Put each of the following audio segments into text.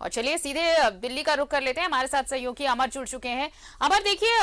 और चलिए सीधे दिल्ली का रुख कर लेते हैं। हमारे साथ सहयोगी अमर जुड़ चुके हैं। अमर, देखिए,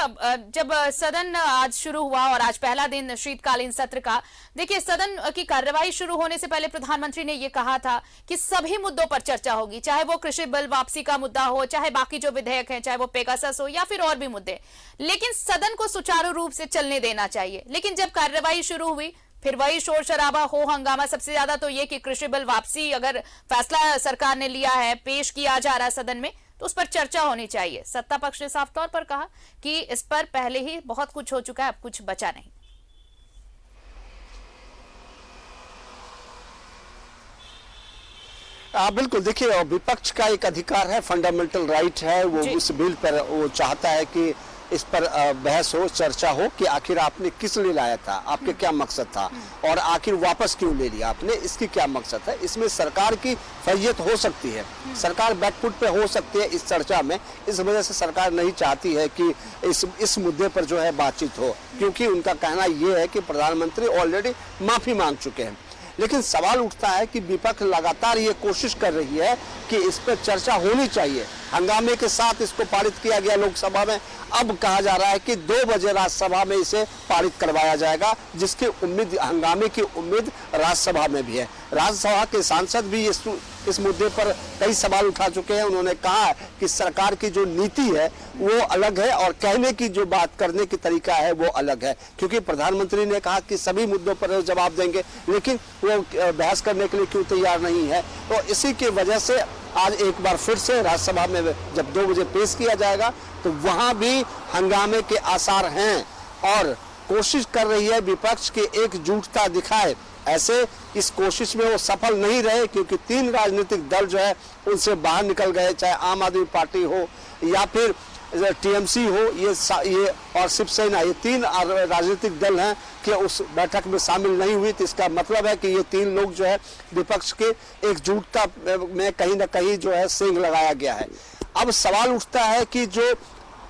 जब सदन आज शुरू हुआ और आज पहला दिन शीतकालीन सत्र का, देखिए सदन की कार्रवाई शुरू होने से पहले प्रधानमंत्री ने यह कहा था कि सभी मुद्दों पर चर्चा होगी, चाहे वो कृषि बिल वापसी का मुद्दा हो, चाहे बाकी जो विधेयक है, चाहे वो पेगासस हो या फिर और भी मुद्दे, लेकिन सदन को सुचारू रूप से चलने देना चाहिए। लेकिन जब कार्रवाई शुरू हुई फिर वही शोर शराबा हो हंगामा। सबसे ज्यादा तो ये कि कृषि बिल वापसी अगर फैसला सरकार ने लिया है, पेश किया जा रहा है सदन में, तो उस पर चर्चा होनी चाहिए। सत्ता पक्ष ने साफ तौर पर कहा कि इस पर पहले ही बहुत कुछ हो चुका है, अब कुछ बचा नहीं। बिल्कुल, देखिए विपक्ष का एक अधिकार है, फंडामेंटल राइट है, वो उस बिल पर वो चाहता है कि इस पर बहस हो, चर्चा हो कि आखिर आपने किस लिए लाया था, आपके क्या मकसद था और आखिर वापस क्यों ले लिया आपने, इसकी क्या मकसद है। इसमें सरकार की फैयत हो सकती है, सरकार बैकफुट पे हो सकती है इस चर्चा में। इस वजह से सरकार नहीं चाहती है कि इस मुद्दे पर जो है बातचीत हो, क्योंकि उनका कहना यह है कि प्रधानमंत्री ऑलरेडी माफी मांग चुके हैं। लेकिन सवाल उठता है कि विपक्ष लगातार ये कोशिश कर रही है कि इस पर चर्चा होनी चाहिए। हंगामे के साथ इसको पारित किया गया लोकसभा में, अब कहा जा रहा है कि 2 बजे राज्यसभा में इसे पारित करवाया जाएगा, जिसकी उम्मीद, हंगामे की उम्मीद राज्यसभा में भी है। राज्यसभा के सांसद भी इस मुद्दे पर कई सवाल उठा चुके हैं। उन्होंने कहा कि सरकार की जो नीति है वो अलग है और कहने की जो बात करने की तरीका है वो अलग है, क्योंकि प्रधानमंत्री ने कहा कि सभी मुद्दों पर जवाब देंगे, लेकिन वो बहस करने के लिए क्यों तैयार नहीं है। तो इसी की वजह से आज एक बार फिर से राज्यसभा में जब 2 बजे पेश किया जाएगा तो वहां भी हंगामे के आसार हैं और कोशिश कर रही है विपक्ष की एकजुटता दिखाए। ऐसे इस कोशिश में वो सफल नहीं रहे, क्योंकि 3 राजनीतिक दल जो है उनसे बाहर निकल गए, चाहे आम आदमी पार्टी हो या फिर टीएमसी हो, ये और शिवसेना, ये 3 राजनीतिक दल हैं कि उस बैठक में शामिल नहीं हुई। तो इसका मतलब है कि ये 3 लोग जो है विपक्ष के एकजुटता में कहीं ना कहीं जो है सेंध लगाया गया है। अब सवाल उठता है कि जो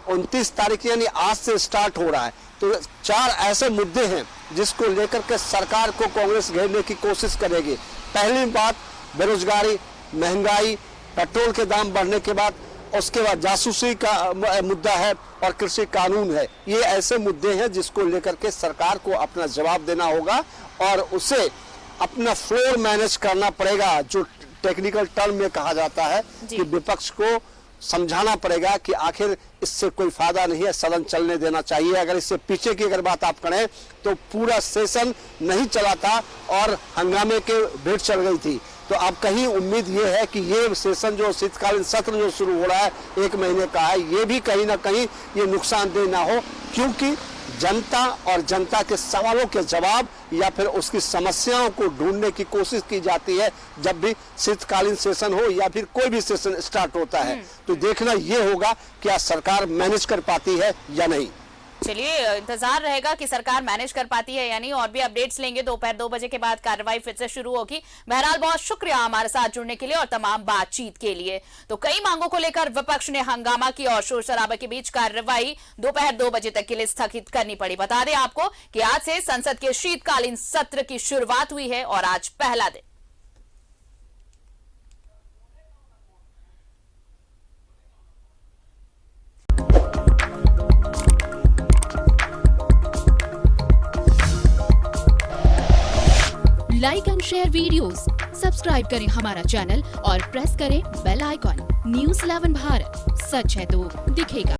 29 तारीख यानी आज से स्टार्ट हो रहा है, तो 4 ऐसे मुद्दे हैं जिसको लेकर के सरकार को कांग्रेस घेरने की कोशिश करेगी। पहली बात बेरोजगारी, महंगाई, पेट्रोल के दाम बढ़ने के बाद, उसके बाद जासूसी का मुद्दा है और कृषि कानून है। ये ऐसे मुद्दे हैं जिसको लेकर के सरकार को अपना जवाब देना होगा और उसे अपना फ्लोर मैनेज करना पड़ेगा, जो टेक्निकल टर्म में कहा जाता है कि विपक्ष को समझाना पड़ेगा कि आखिर इससे कोई फायदा नहीं है, सदन चलने देना चाहिए। अगर इससे पीछे की अगर बात आप करें तो पूरा सेशन नहीं चला था और हंगामे के भेंट चढ़ गई थी। तो अब कहीं उम्मीद ये है कि ये सेशन जो शीतकालीन सत्र जो शुरू हो रहा है 1 महीने का है, ये भी कहीं ना कहीं ये नुकसानदेह ना हो, क्योंकि जनता और जनता के सवालों के जवाब या फिर उसकी समस्याओं को ढूंढने की कोशिश की जाती है जब भी शीतकालीन सेशन हो या फिर कोई भी सेशन स्टार्ट होता है। तो देखना ये होगा क्या सरकार मैनेज कर पाती है या नहीं। चलिए, इंतजार रहेगा कि सरकार मैनेज कर पाती है या नहीं, और भी अपडेट्स लेंगे। दोपहर 2 बजे के बाद कार्रवाई फिर से शुरू होगी। बहरहाल बहुत शुक्रिया हमारे साथ जुड़ने के लिए और तमाम बातचीत के लिए। तो कई मांगों को लेकर विपक्ष ने हंगामा की और शोर शराबा के बीच कार्रवाई दोपहर 2 बजे तक के लिए स्थगित करनी पड़ी। बता दें आपको कि आज से संसद के शीतकालीन सत्र की शुरुआत हुई है और आज पहला दिन। Like and share videos, subscribe करें हमारा चैनल और प्रेस करें बेल आइकॉन। न्यूज़ 11 भारत, सच है तो दिखेगा।